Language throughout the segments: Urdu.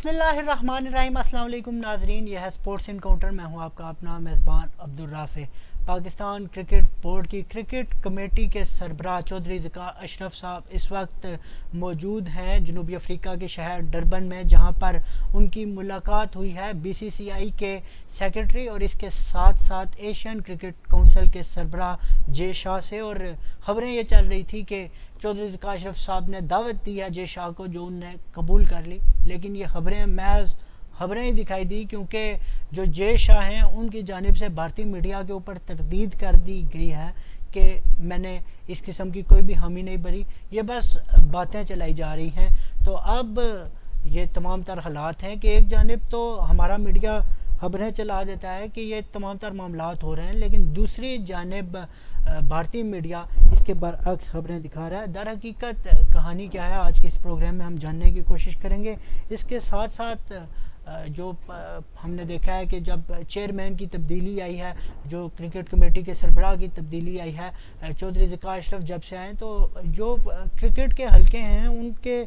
بسم اللہ الرحمن الرحیم۔ السلام علیکم ناظرین، یہ ہے سپورٹس انکاؤنٹر۔ میں ہوں آپ کا اپنا میزبان عبدالرافع۔ پاکستان کرکٹ بورڈ کی کرکٹ کمیٹی کے سربراہ چودھری ذکا اشرف صاحب اس وقت موجود ہیں جنوبی افریقہ کے شہر ڈربن میں، جہاں پر ان کی ملاقات ہوئی ہے بی سی سی آئی کے سیکرٹری اور اس کے ساتھ ساتھ ایشین کرکٹ کونسل کے سربراہ جے شاہ سے، اور خبریں یہ چل رہی تھی کہ چودھری ذکا اشرف صاحب نے دعوت دی ہے جے شاہ کو، جو ان نے قبول کر لی، لیکن یہ خبریں محض خبریں ہی دکھائی دی، کیونکہ جو جے شاہ ہیں ان کی جانب سے بھارتی میڈیا کے اوپر تردید کر دی گئی ہے کہ میں نے اس قسم کی کوئی بھی حامی نہیں بھری، یہ بس باتیں چلائی جا رہی ہیں۔ تو اب یہ تمام تر حالات ہیں کہ ایک جانب تو ہمارا میڈیا خبریں چلا دیتا ہے کہ یہ تمام تر معاملات ہو رہے ہیں، لیکن دوسری جانب بھارتی میڈیا اس کے برعکس خبریں دکھا رہا ہے۔ در حقیقت کہانی کیا ہے، آج کے اس پروگرام میں ہم جاننے کی کوشش کریں گے۔ اس کے ساتھ ساتھ جو ہم نے دیکھا ہے کہ جب چیئرمین کی تبدیلی آئی ہے، جو کرکٹ کمیٹی کے سربراہ کی تبدیلی آئی ہے، چودھری ذکا اشرف جب سے آئے، تو جو کرکٹ کے حلقے ہیں ان کے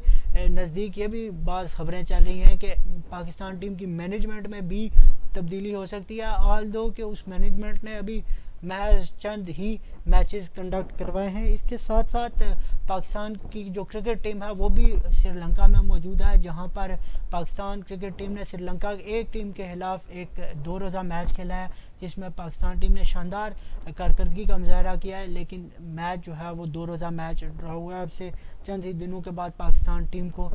نزدیک یہ بھی بعض خبریں چل رہی ہیں کہ پاکستان ٹیم کی مینجمنٹ میں بھی تبدیلی ہو سکتی ہے، آلدو کہ اس مینجمنٹ نے ابھی محض چند ہی میچز کنڈکٹ کروائے ہیں۔ اس کے ساتھ ساتھ پاکستان کی جو کرکٹ ٹیم ہے وہ بھی سری لنکا میں موجود ہے، جہاں پر پاکستان کرکٹ ٹیم نے سری لنکا ایک ٹیم کے خلاف ایک 2 روزہ میچ کھیلا ہے، جس میں پاکستان ٹیم نے شاندار کارکردگی کا مظاہرہ کیا ہے، لیکن میچ جو ہے وہ 2 روزہ میچ ڈرا ہوا ہے۔ اب سے چند ہی دنوں کے بعد پاکستان ٹیم کو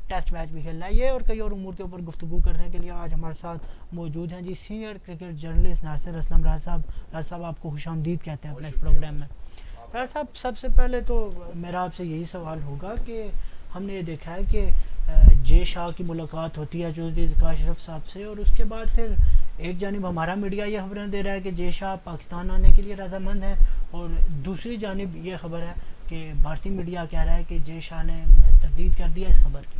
ٹیسٹ میچ بھی کھیلنا ہے۔ یہ اور کئی اور امور کے اوپر گفتگو کرنے کے لیے آج ہمارے ساتھ موجود ہیں سینئر کرکٹ جرنلسٹ ناصر اسلم راز صاحب۔ راز صاحب آپ کو خوش آمدید کہتے ہیں اپنے اس پروگرام میں۔ راز صاحب، سب سے پہلے تو میرا آپ سے یہی سوال ہوگا کہ ہم نے یہ دیکھا ہے کہ جے شاہ کی ملاقات ہوتی ہے چودھری ذکا اشرف صاحب سے، اور اس کے بعد پھر ایک جانب ہمارا میڈیا یہ خبریں دے رہا ہے کہ جے شاہ پاکستان آنے کے لیے رضامند ہیں، اور دوسری جانب یہ خبر ہے کہ بھارتی میڈیا کہہ رہا ہے کہ جے شاہ نے تردید کر دیا اس خبر کی۔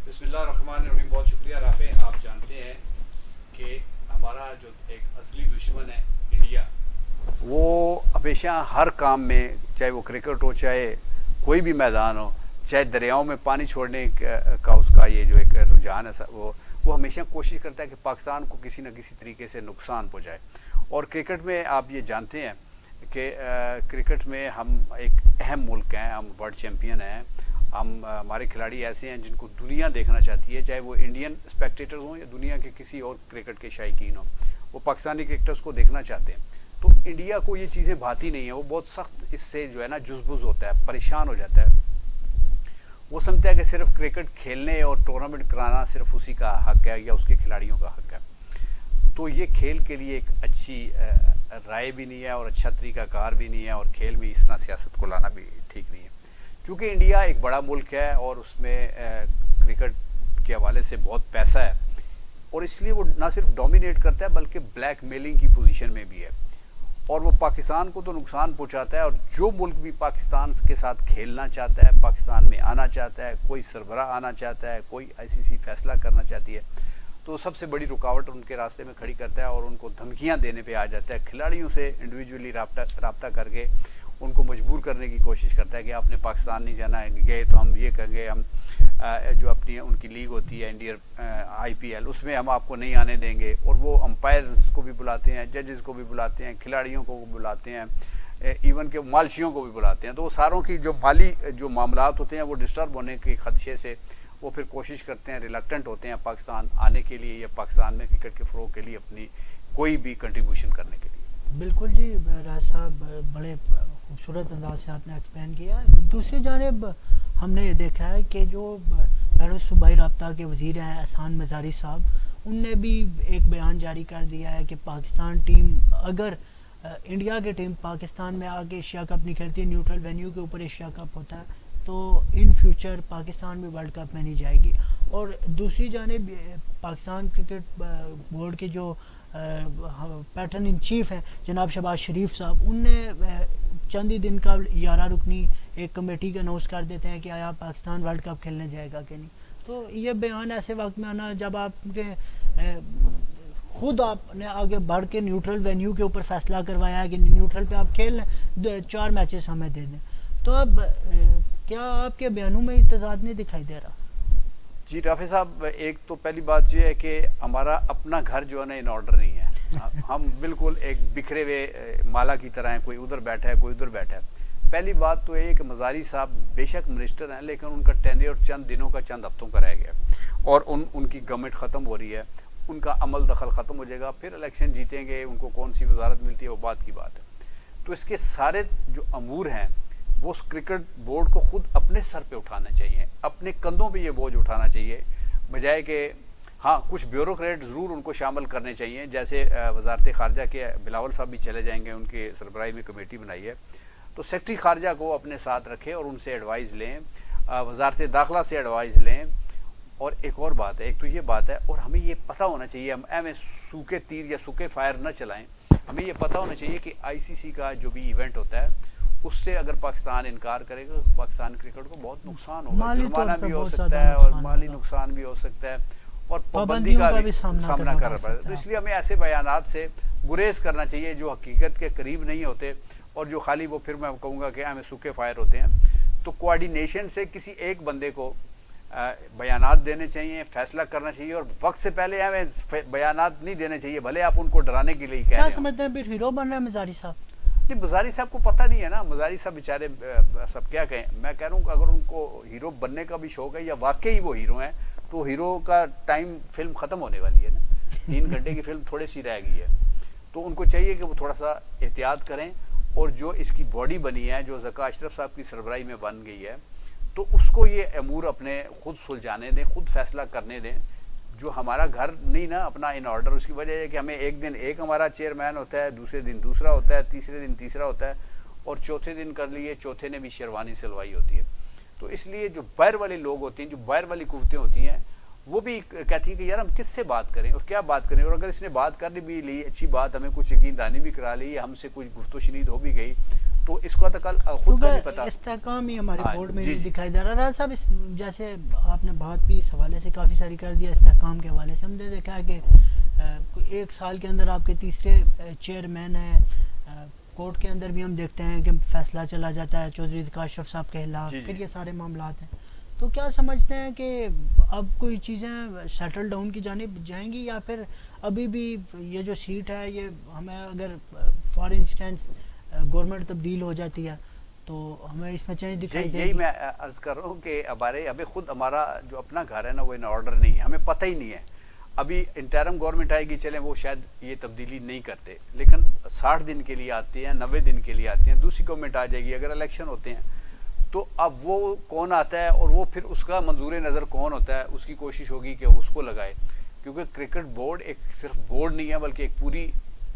بسم اللہ الرحمن الرحیم۔ بہت شکریہ رافع۔ آپ جانتے ہیں کہ ہمارا جو ایک اصلی دشمن ہے انڈیا، وہ ہمیشہ ہر کام میں، چاہے وہ کرکٹ ہو، چاہے کوئی بھی میدان ہو، چاہے دریاؤں میں پانی چھوڑنے کا اس کا یہ جو ایک رجحان ہے، وہ ہمیشہ کوشش کرتا ہے کہ پاکستان کو کسی نہ کسی طریقے سے نقصان پہنچائے۔ اور کرکٹ میں آپ یہ جانتے ہیں کہ کرکٹ میں ہم ایک اہم ملک ہیں، ہم ورلڈ چیمپئن ہیں، ہمارے کھلاڑی ایسے ہیں جن کو دنیا دیکھنا چاہتی ہے، چاہے وہ انڈین اسپیکٹیٹرز ہوں یا دنیا کے کسی اور کرکٹ کے شائقین ہوں، وہ پاکستانی کرکٹرز کو دیکھنا چاہتے ہیں۔ تو انڈیا کو یہ چیزیں بھاتی نہیں ہیں، وہ بہت سخت اس سے جو ہے نا جزبز ہوتا ہے، پریشان ہو جاتا ہے۔ وہ سمجھتا ہے کہ صرف کرکٹ کھیلنے اور ٹورنامنٹ کرانا صرف اسی کا حق ہے یا اس کے کھلاڑیوں کا حق ہے۔ تو یہ کھیل کے لیے ایک اچھی رائے بھی نہیں ہے اور اچھا طریقہ کار بھی نہیں ہے، اور کھیل میں اس طرح سیاست کو لانا بھی ٹھیک نہیں ہے۔ چونکہ انڈیا ایک بڑا ملک ہے اور اس میں کرکٹ کے حوالے سے بہت پیسہ ہے، اور اس لیے وہ نہ صرف ڈومینیٹ کرتا ہے بلکہ بلیک میلنگ کی پوزیشن میں بھی ہے، اور وہ پاکستان کو تو نقصان پہنچاتا ہے۔ اور جو ملک بھی پاکستان کے ساتھ کھیلنا چاہتا ہے، پاکستان میں آنا چاہتا ہے، کوئی سربراہ آنا چاہتا ہے، کوئی ICC فیصلہ کرنا چاہتی ہے، تو سب سے بڑی رکاوٹ ان کے راستے میں کھڑی کرتا ہے اور ان کو دھمکیاں دینے پہ آ جاتا ہے، کھلاڑیوں سے انڈیویجولی رابطہ کر کے ان کو مجبور کرنے کی کوشش کرتا ہے کہ آپ نے پاکستان نہیں جانا ہے، گئے تو ہم یہ کریں گے، ہم جو اپنی ان کی لیگ ہوتی ہے انڈین IPL، اس میں ہم آپ کو نہیں آنے دیں گے، اور وہ امپائرز کو بھی بلاتے ہیں، ججز کو بھی بلاتے ہیں، کھلاڑیوں کو بلاتے ہیں، ایون کہ مالشیوں کو بھی بلاتے ہیں۔ تو وہ ساروں کی جو مالی جو معاملات ہوتے ہیں وہ ڈسٹرب ہونے کے خدشے سے وہ پھر کوشش کرتے ہیں، ریلکٹنٹ ہوتے ہیں پاکستان آنے کے لیے یا پاکستان میں کرکٹ کے فروغ کے لیے اپنی کوئی بھی کنٹریبیوشن کرنے کے لیے۔ بالکل جی، راز صاحب بڑے خوبصورت انداز سے آپ نے ایکسپلین کیا۔ دوسری جانب ہم نے یہ دیکھا ہے کہ جو بین صوبائی رابطہ کے وزیر ہیں احسان مزاری صاحب، ان نے بھی ایک بیان جاری کر دیا ہے کہ پاکستان ٹیم، اگر انڈیا کی ٹیم پاکستان میں آ کے ایشیا کپ نہیں کھیلتی، نیوٹرل وینیو کے اوپر ایشیا کپ ہوتا ہے، تو ان فیوچر پاکستان بھی ورلڈ کپ میں نہیں جائے گی۔ اور دوسری جانب پاکستان کرکٹ بورڈ کے جو پیٹرن ان چیف ہیں جناب شہباز شریف صاحب، ان نے چند ہی دن کا 11 رکنی ایک کمیٹی کا اناؤنس کر دیتے ہیں کہ آیا پاکستان ورلڈ کپ کھیلنے جائے گا کہ نہیں۔ تو یہ بیان ایسے وقت میں آنا جب آپ کے خود آپ نے آگے بڑھ کے نیوٹرل وینیو کے اوپر فیصلہ کروایا ہے کہ نیوٹرل پہ آپ کھیل لیں، 4 میچز ہمیں دے دیں، تو اب کیا آپ کے بیانوں میں تضاد نہیں دکھائی دے رہا؟ جی رافع صاحب، ایک تو پہلی بات یہ ہے کہ ہمارا اپنا گھر جو ہے نا ان آرڈر نہیں ہے. ہم بالکل ایک بکھرے ہوئے مالا کی طرح ہیں، کوئی ادھر بیٹھا ہے کوئی ادھر بیٹھا ہے. پہلی بات تو یہ ہے کہ مزاری صاحب بے شک منسٹر ہیں، لیکن ان کا ٹینیور چند دنوں کا چند ہفتوں کا رہ گیا اور ان کی گورنمنٹ ختم ہو رہی ہے، ان کا عمل دخل ختم ہو جائے گا، پھر الیکشن جیتیں گے، ان کو کون سی وزارت ملتی ہے وہ بات کی بات ہے. تو اس کے سارے جو امور ہیں وہ کرکٹ بورڈ کو خود اپنے سر پہ اٹھانا چاہیے، اپنے کندھوں پہ یہ بوجھ اٹھانا چاہیے، بجائے کہ ہاں کچھ بیوروکریٹ ضرور ان کو شامل کرنے چاہیے. جیسے وزارت خارجہ کے بلاول صاحب بھی چلے جائیں گے، ان کے سربراہی میں کمیٹی بنائی ہے، تو سیکرٹری خارجہ کو اپنے ساتھ رکھیں اور ان سے ایڈوائز لیں، وزارت داخلہ سے ایڈوائز لیں. اور ایک اور بات ہے، ایک تو یہ بات ہے، اور ہمیں یہ پتہ ہونا چاہیے، ہم ایویں سوکھے تیر یا سوکھے فائر نہ چلائیں. ہمیں یہ پتہ ہونا چاہیے کہ آئی سی سی کا جو بھی ایونٹ ہوتا ہے اس سے اگر پاکستان انکار کرے گا تو پاکستان کرکٹ کو بہت نقصان ہوگا، جرمانہ بھی ہو سکتا ہے اور مالی نقصان بھی ہو سکتا ہے اور پابندی کا بھی سامنا کرنا پڑتا ہے. تو اس لیے ہمیں ایسے بیانات سے گریز کرنا چاہیے جو حقیقت کے قریب نہیں ہوتے اور جو خالی وہ پھر میں کہوں گا کہ ہمیں سوکھے فائر ہوتے ہیں. تو کوآرڈینیشن سے کسی ایک بندے کو بیانات دینے چاہیے، فیصلہ کرنا چاہیے، اور وقت سے پہلے ہمیں بیانات نہیں دینے چاہیے، بھلے آپ ان کو ڈرانے کے لیے کہہ رہے ہیں. کیا سمجھتے ہیں پھر ہیرو بن رہے ہیں مزاری صاحب؟ نہیں، مزاری صاحب کو پتہ نہیں ہے نا، مزاری صاحب بیچارے سب کیا کہیں. میں کہہ رہا ہوں کہ اگر ان کو ہیرو بننے کا بھی شوق ہے یا واقعی وہ ہیرو ہیں تو ہیرو کا ٹائم فلم ختم ہونے والی ہے نا، 3 گھنٹے کی فلم تھوڑے سی رہ گئی ہے. تو ان کو چاہیے کہ وہ تھوڑا سا احتیاط کریں، اور جو اس کی باڈی بنی ہے جو ذکا اشرف صاحب کی سربراہی میں بن گئی ہے تو اس کو یہ امور اپنے خود سلجھانے دیں، خود فیصلہ کرنے دیں. جو ہمارا گھر نہیں نا اپنا ان آرڈر، اس کی وجہ ہے کہ ہمیں ایک دن ایک ہمارا چیئرمین ہوتا ہے، دوسرے دن دوسرا ہوتا ہے، تیسرے دن تیسرا ہوتا ہے، اور چوتھے دن کر لیے چوتھے نے بھی شیروانی سلوائی ہوتی ہے. تو اس لیے جو باہر والے لوگ ہوتے ہیں، جو باہر والی قوتیں ہوتی ہیں، وہ بھی کہتی ہیں کہ یار ہم کس سے بات کریں اور کیا بات کریں، اور اگر اس نے بات کرنے بھی لی اچھی بات، ہمیں کچھ یقین دہانی بھی کرا لی، ہم سے کچھ گفت و شنید ہو بھی گئی، تو اس کو خود کا نہیں پتا. استحکام ہی ہمارے بورڈ میں بھی دکھائی دے رہا ہے صاحب. جیسے آپ نے بات بھی اس حوالے سے کافی ساری کر دیا، استحکام کے حوالے سے ہم نے دیکھا ہے کہ 1 سال کے اندر آپ کے تیسرے چیئرمین ہیں. کورٹ کے اندر بھی ہم دیکھتے ہیں کہ فیصلہ چلا جاتا ہے چودھری ذکا اشرف صاحب کے خلاف، پھر یہ سارے معاملات ہیں. تو کیا سمجھتے ہیں کہ اب کوئی چیزیں سیٹل ڈاؤن کی جانب جائیں گی، یا پھر ابھی بھی یہ جو سیٹ ہے یہ ہمیں اگر فار انسٹنس گورنمنٹ تبدیل ہو جاتی ہے تو ہمیں اس میں چینج دکھائی دے گی؟ یہی میں عرض کر رہا ہوں کہ ہمیں خود ہمارا جو اپنا گھر ہے نا وہ ان آرڈر نہیں ہے، ہمیں پتہ ہی نہیں ہے. ابھی انٹرم گورنمنٹ آئے گی، چلیں وہ شاید یہ تبدیلی نہیں کرتے، لیکن 60 دن کے لیے آتے ہیں، 90 دن کے لیے آتے ہیں، دوسری گورنمنٹ آ جائے گی، اگر الیکشن ہوتے ہیں تو اب وہ کون آتا ہے اور وہ پھر اس کا منظور نظر کون ہوتا ہے، اس کی کوشش ہوگی کہ اس کو لگائے. کیونکہ کرکٹ بورڈ ایک صرف بورڈ نہیں ہے بلکہ ایک پوری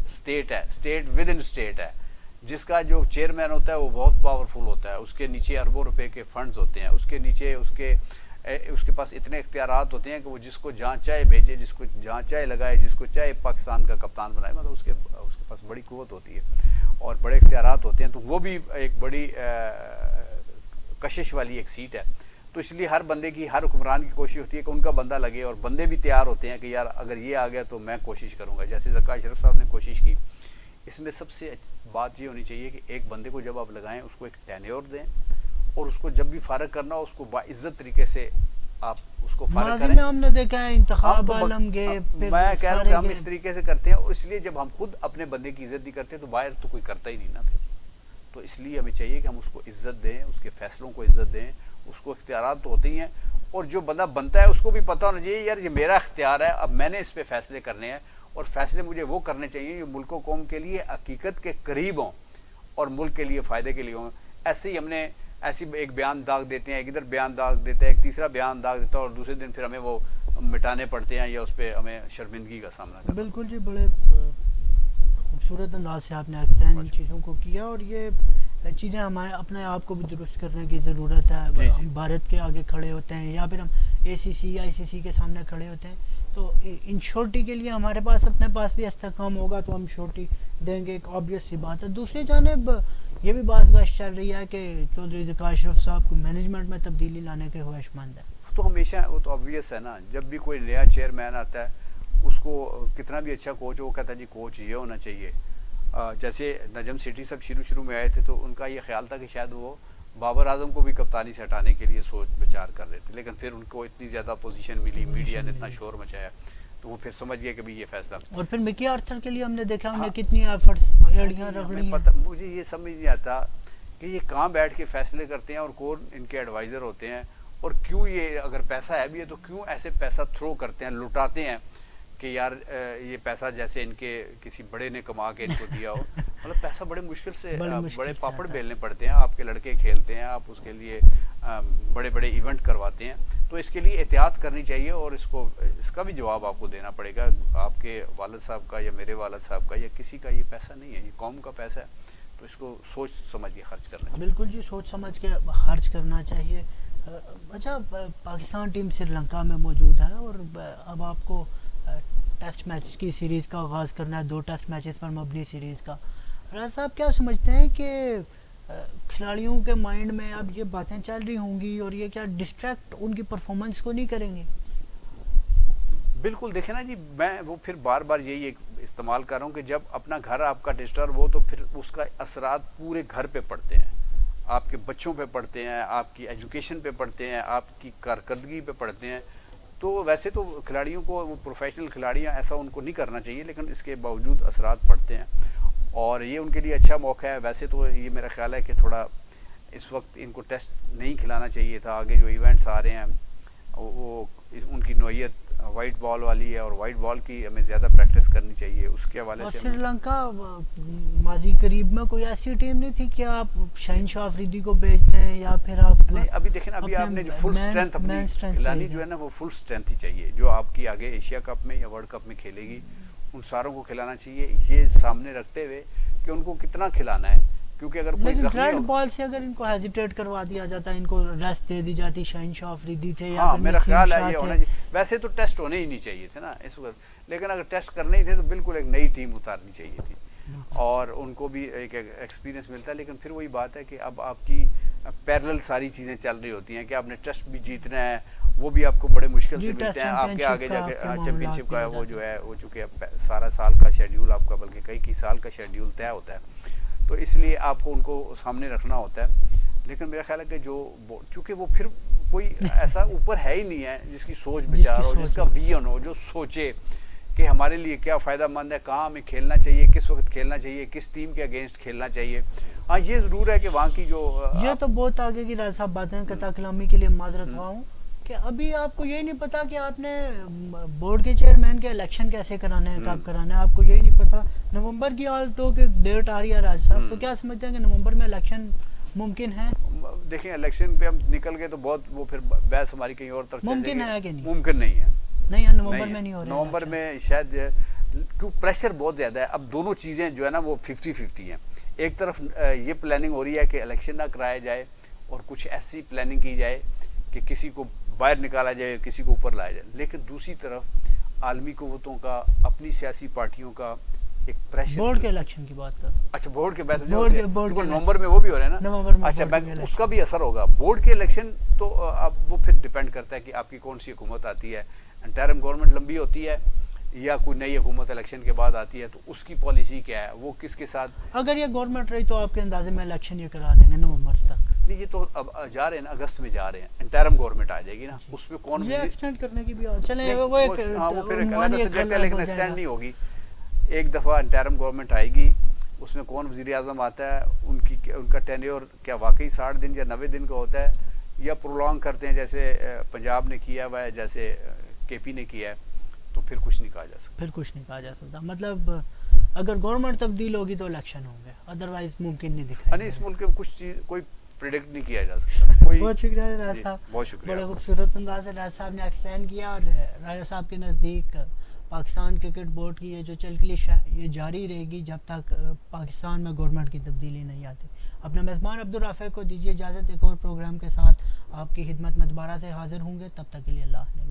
اسٹیٹ ہے، اسٹیٹ ود ان اسٹیٹ ہے، جس کا جو چیئرمین ہوتا ہے وہ بہت پاورفل ہوتا ہے، اس کے نیچے اربوں روپے کے فنڈز ہوتے ہیں، اس کے نیچے اس کے پاس اتنے اختیارات ہوتے ہیں کہ وہ جس کو جہاں چاہے بھیجے، جس کو جہاں چاہے لگائے، جس کو چاہے پاکستان کا کپتان بنائے. مطلب اس کے پاس بڑی قوت ہوتی ہے اور بڑے اختیارات ہوتے ہیں. تو وہ بھی ایک بڑی کشش والی ایک سیٹ ہے. تو اس لیے ہر بندے کی، ہر حکمران کی کوشش ہوتی ہے کہ ان کا بندہ لگے، اور بندے بھی تیار ہوتے ہیں کہ یار اگر یہ آ گیا تو میں کوشش کروں گا. جیسے ذکا اشرف صاحب نے کوشش کی. اس میں سب سے بات یہ ہونی چاہیے کہ ایک بندے کو جب آپ لگائیں اس کو ایک ٹینیور دیں، اور اس کو جب بھی فارغ کرنا ہو اس کو باعزت طریقے سے آپ اس کو فارغ کریں. میں ہم نے دیکھا ہے انتخاب عالم گئے، میں کہہ رہا ہوں کہ ہم اس طریقے سے کرتے ہیں، اور اس لیے جب ہم خود اپنے بندے کی عزت نہیں کرتے تو باہر تو کوئی کرتا ہی نہیں نا پھر. تو اس لیے ہمیں چاہیے کہ ہم اس کو عزت دیں، اس کے فیصلوں کو عزت دیں. اس کو اختیارات تو ہوتے ہی ہیں، اور جو بندہ بنتا ہے اس کو بھی پتہ ہونا چاہیے یار یہ میرا اختیار ہے، اب میں نے اس پہ فیصلے کرنے ہیں، اور فیصلے مجھے وہ کرنے چاہیے جو ملک و قوم کے لیے حقیقت کے قریب ہوں اور ملک کے لیے فائدے کے لیے ہوں. ایسے ہی ہم نے ایسی ایک بیان داغ دیتے ہیں، ایک ادھر بیان داغ دیتا ہے، ایک تیسرا بیان داغ دیتا ہے، اور دوسرے دن پھر ہمیں وہ مٹانے پڑتے ہیں یا اس پہ ہمیں شرمندگی کا سامنا کرنا. بالکل جی، بڑے خوبصورت انداز سے آپ نے ایکسپلین ان چیزوں کو کیا، اور یہ چیزیں ہمارے اپنے آپ کو بھی درست کرنے کی ضرورت ہے. ہم بھارت کے آگے کھڑے ہوتے ہیں یا پھر ہم اے سی سی آئی سی سی کے سامنے کھڑے ہوتے ہیں، تو ان شورٹی کے لیے ہمارے پاس اپنے پاس بھی استحکام ہوگا تو ہم شورٹی دیں گے، ایک آبویس سی بات ہے. دوسری جانب یہ بھی بات گشت چل رہی ہے کہ چودھری ذکا اشرف صاحب کو مینجمنٹ میں تبدیلی لانے کے خواہش مند ہے. تو ہمیشہ وہ تو آبویس ہے نا، جب بھی کوئی نیا چیئرمین آتا ہے اس کو کتنا بھی اچھا کوچ ہو وہ کہتا ہے جی کوچ یہ ہونا چاہیے. جیسے نجم سیٹھی صاحب شروع میں آئے تھے تو ان کا یہ خیال تھا کہ شاید وہ بابر اعظم کو بھی کپتانی سے ہٹانے کے لیے سوچ بچار کر رہے تھے، لیکن پھر ان کو اتنی زیادہ پوزیشن ملی، میڈیا نے اتنا شور مچایا تو وہ پھر سمجھ گئے کہ بھی یہ فیصلہ. اور پھر مکی آرتھر کے لیے ہم نے دیکھا ہم نے ہاں، کتنی ایفرٹس ایڑیاں رگڑی ہیں. پتہ مجھے یہ سمجھ نہیں آتا کہ یہ کہاں بیٹھ کے فیصلے کرتے ہیں اور کون ان کے ایڈوائزر ہوتے ہیں، اور کیوں یہ اگر پیسہ ہے بھی ہے تو کیوں ایسے پیسہ تھرو کرتے ہیں، لٹاتے ہیں کہ یار یہ پیسہ جیسے ان کے کسی بڑے نے کما کے ان کو دیا ہو. مطلب پیسہ بڑے مشکل سے، بڑے پاپڑ بیلنے پڑتے ہیں. آپ کے لڑکے کھیلتے ہیں، آپ اس کے لیے بڑے بڑے ایونٹ کرواتے ہیں، تو اس کے لیے احتیاط کرنی چاہیے، اور اس کا بھی جواب آپ کو دینا پڑے گا. آپ کے والد صاحب کا یا میرے والد صاحب کا یا کسی کا یہ پیسہ نہیں ہے، یہ قوم کا پیسہ ہے، تو اس کو سوچ سمجھ کے خرچ کرنا چاہیے. بالکل جی، سوچ سمجھ کے خرچ کرنا چاہیے. اچھا، پاکستان ٹیم سری لنکا میں موجود ہے اور اب آپ کو ٹیسٹ میچ کی سیریز کا آغاز کرنا ہے، 2 ٹیسٹ میچز پر مبنی سیریز کا. راز صاحب کیا سمجھتے ہیں کہ کھلاڑیوں کے مائنڈ میں اب یہ باتیں چل رہی ہوں گی اور یہ کیا ڈسٹریکٹ ان کی پرفارمنس کو نہیں کریں گے؟ بالکل، دیکھیں نا جی، میں وہ پھر بار بار یہی استعمال کر رہا ہوں کہ جب اپنا گھر آپ کا ڈسٹرب ہو تو پھر اس کا اثرات پورے گھر پہ پڑتے ہیں، آپ کے بچوں پہ پڑتے ہیں، آپ کی ایجوکیشن پہ پڑتے ہیں، آپ کی کارکردگی پہ پڑتے ہیں. تو ویسے تو کھلاڑیوں کو، وہ پروفیشنل کھلاڑیاں، ایسا ان کو نہیں کرنا چاہیے، لیکن اس کے باوجود اثرات پڑتے ہیں اور یہ ان کے لیے اچھا موقع ہے. ویسے تو یہ میرا خیال ہے کہ تھوڑا اس وقت ان کو ٹیسٹ نہیں کھلانا چاہیے تھا. آگے جو ایونٹس آ رہے ہیں وہ ان کی نوعیت وائٹ بال والی ہے اور وائٹ بال کی ہمیں زیادہ پریکٹس کرنی چاہیے. اس کے حوالے سے سری لنکا ماضی قریب میں کوئی ایسی ٹیم نہیں تھی کہ آپ شاہین شاہ افریدی کو بھیج دیں یا پھر آپ نہیں. ابھی دیکھیں نا، ابھی آپ نے جو فل اسٹرینتھ اپنی کھلانی جو ہے نا، وہ فل اسٹرینتھ ہی چاہیے. جو آپ کی آگے ایشیا کپ میں یا ورلڈ کپ میں کھیلے گی ان ساروں کو کھلانا چاہیے، یہ سامنے رکھتے ہوئے کہ ان کو کتنا کھلانا ہے. کیونکہ اگر کوئی لیکن ریڈ بال سے اگر ان کو ہیزیٹیٹ کروا دیا جاتا ہے، ان کو ریسٹ دے دی جاتی، شاہین شاہ افریدی تھے یا ہاں، میرا خیال ہے یہ ہونا چاہیے. ویسے تو ٹیسٹ ہونے ہی نہیں چاہیے تھے نا اس وقت، لیکن اگر ٹیسٹ کرنے ہی تھے تو بالکل ایک نئی ٹیم اتارنی چاہیے تھی اور ان کو بھی ایک ایکسپیرینس ملتا ہے. لیکن پھر وہی بات ہے کہ اب آپ کی پیرلل ساری چیزیں چل رہی ہوتی ہیں کہ آپ نے ٹیسٹ بھی جیتنا ہے، وہ بھی آپ کو بڑے مشکل سے ملتے ہیں. آپ کے آگے جا کے چیمپئن شپ کا وہ جو ہے وہ چونکہ سارا سال کا شیڈیول آپ کا، بلکہ کئی سال کا شیڈیول طے ہوتا ہے، تو اس لیے آپ کو ان کو سامنے رکھنا ہوتا ہے. لیکن میرا خیال ہے کہ جو چونکہ وہ پھر کوئی ایسا اوپر ہے ہی نہیں ہے جس کی سوچ بچار ہو، جس کا ویژن ہو، جو سوچے کہ ہمارے لیے کیا فائدہ مند ہے، کہاں ہمیں کھیلنا چاہیے، کس وقت کھیلنا چاہیے، کس ٹیم کے اگینسٹ کھیلنا چاہیے. ہاں، یہ ضرور ہے کہ وہاں کی جو یہ تو بہت آگے کی راز صاحب باتیں، قطع کلامی کے لیے معذرت خواہ ہوں کہ ابھی آپ کو یہی نہیں پتا کہ آپ نے بورڈ کے چیئرمین کے الیکشن کیسے کرانے ہیں، کب کرانے ہیں، آپ کو یہی نہیں پتا. نومبر کی آل ٹو کی ڈیٹ آ رہی ہے راج صاحب، تو کیا سمجھتے ہیں کہ نومبر میں الیکشن ممکن ہے؟ دیکھیں، الیکشن پہ ہم نکل گئے تو بہت وہ پھر بحث ہماری کہیں اور طرف ممکن ہے کہ نہیں؟ ممکن نہیں ہے. نہیں، نومبر میں نہیں ہو رہا. نومبر میں شاید کیوں پریشر بہت زیادہ ہے. اب دونوں چیزیں جو ہے نا وہ 50-50 ہیں. ایک طرف یہ پلاننگ ہو رہی ہے کہ الیکشن نہ کرایا جائے اور کچھ ایسی پلاننگ کی جائے کہ کسی کو باہر نکالا جائے، کسی کو اوپر لایا جائے. لیکن دوسری طرف عالمی قوتوں کا، اپنی سیاسی پارٹیوں کا ایک پریشر. بورڈ کے الیکشن کی بات کرو. اچھا، بورڈ کے بعد نومبر میں وہ بھی ہو رہے ہیں نا. نومبر میں اچھا، اس کا بھی اثر ہوگا. بورڈ کے الیکشن تو اب وہ پھر ڈیپینڈ کرتا ہے کہ آپ کی کون سی حکومت آتی ہے. انٹرم گورنمنٹ لمبی ہوتی ہے یا کوئی نئی حکومت الیکشن کے بعد آتی ہے، تو اس کی پالیسی کیا ہے، وہ کس کے ساتھ. اگر یہ گورنمنٹ رہی تو آپ کے اندازے میں الیکشن یہ کرا دیں گے نومبر تک؟ نہیں، یہ تو اب جا رہے ہیں نا، اگست میں جا رہے ہیں. انٹرم گورنمنٹ آ جائے گی نا، اس میں کون یہ ایکسٹینڈ کرنے کی بھی چلیں، وہ پھر ایک علیحدہ سبجیکٹ ہے، لیکن ایکسٹینڈ نہیں ہوگی. ایک دفعہ انٹرم گورنمنٹ آئے گی، اس میں کون وزیر اعظم آتا ہے، ان کا ٹینیور کیا واقعی 60 دن یا 90 دن کا ہوتا ہے یا پرولونگ کرتے ہیں جیسے پنجاب نے کیا ہوا ہے، جیسے کے پی نے کیا ہے، تو پھر کچھ نہیں کہا جا سکتا. پھر کچھ نہیں کہا جا سکتا. مطلب اگر گورنمنٹ تبدیل ہوگی تو الیکشن ہوں گے، ادروائز ممکن نہیں دکھا. نہیں، اس ملک میں کچھ چیز کوئی پریڈکٹ نہیں کیا جا سکتا. بہت شکریہ راجہ صاحب، بہت شکریہ. بڑے خوبصورت انداز سے راجہ صاحب نے ایکسپلین کیا. اور راجہ صاحب کے نزدیک پاکستان کرکٹ بورڈ کی یہ جو چلکلش ہے یہ جاری رہے گی جب تک پاکستان میں گورنمنٹ کی تبدیلی نہیں آتی. اپنے میزبان عبدالرافع کو دیجیے اجازت. ایک اور پروگرام کے ساتھ آپ کی خدمت میں دوبارہ سے حاضر ہوں گے. تب تک کے لیے اللہ نے